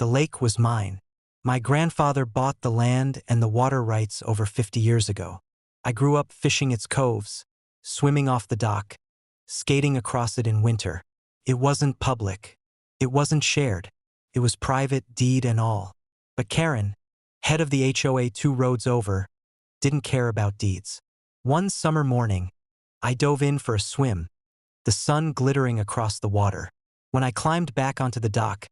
The lake was mine. My grandfather bought the land and the water rights over 50 years ago. I grew up fishing its coves, swimming off the dock, skating across it in winter. It wasn't public. It wasn't shared. It was private, deed and all. But Karen, head of the HOA 2 roads over, didn't care about deeds. One summer morning, I dove in for a swim, the sun glittering across the water. When I climbed back onto the dock,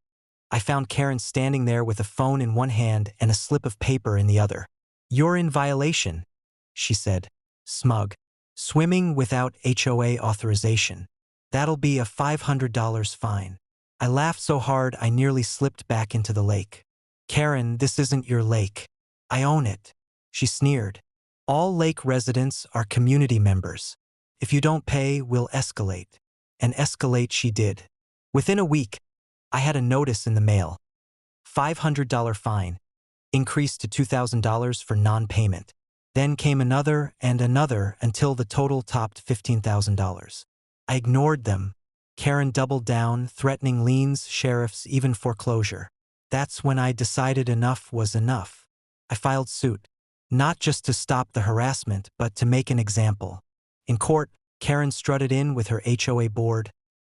I found Karen standing there with a phone in one hand and a slip of paper in the other. "You're in violation," she said, smug. "Swimming without HOA authorization. That'll be a $500 fine." I laughed so hard I nearly slipped back into the lake. "Karen, this isn't your lake. I own it," she sneered. "All lake residents are community members. If you don't pay, we'll escalate." And escalate she did. Within a week, I had a notice in the mail. $500 fine, increased to $2,000 for non-payment. Then came another and another until the total topped $15,000. I ignored them. Karen doubled down, threatening liens, sheriffs, even foreclosure. That's when I decided enough was enough. I filed suit, not just to stop the harassment, but to make an example. In court, Karen strutted in with her HOA board,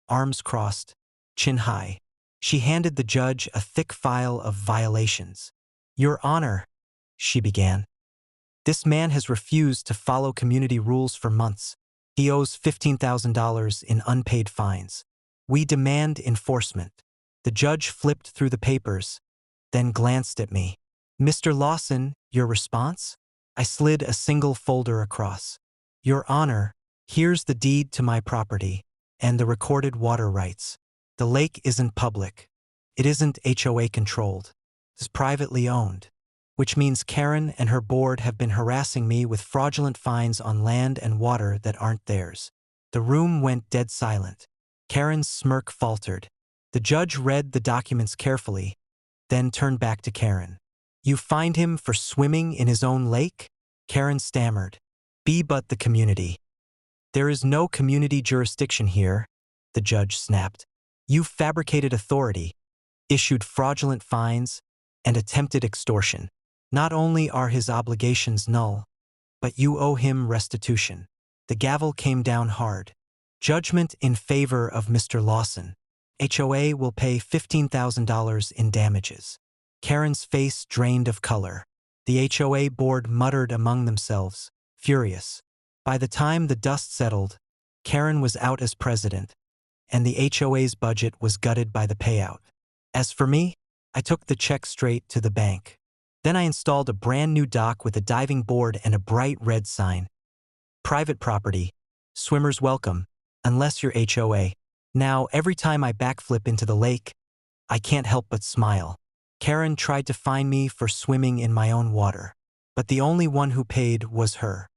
arms crossed, chin high. She handed the judge a thick file of violations. "Your Honor," she began, "this man has refused to follow community rules for months. He owes $15,000 in unpaid fines. We demand enforcement." The judge flipped through the papers, then glanced at me. "Mr. Lawson, your response?" I slid a single folder across. "Your Honor, here's the deed to my property and the recorded water rights. The lake isn't public. It isn't HOA controlled. It's privately owned, which means Karen and her board have been harassing me with fraudulent fines on land and water that aren't theirs." The room went dead silent. Karen's smirk faltered. The judge read the documents carefully, then turned back to Karen. "You fined him for swimming in his own lake?" Karen stammered. But the community." "There is no community jurisdiction here," the judge snapped. "You fabricated authority, issued fraudulent fines, and attempted extortion. Not only are his obligations null, but you owe him restitution." The gavel came down hard. "Judgment in favor of Mr. Lawson. HOA will pay $15,000 in damages." Karen's face drained of color. The HOA board muttered among themselves, furious. By the time the dust settled, Karen was out as president, and the HOA's budget was gutted by the payout. As for me, I took the check straight to the bank. Then I installed a brand new dock with a diving board and a bright red sign. "Private property. Swimmers welcome, unless you're HOA." Now, every time I backflip into the lake, I can't help but smile. Karen tried to fine me for swimming in my own water, but the only one who paid was her.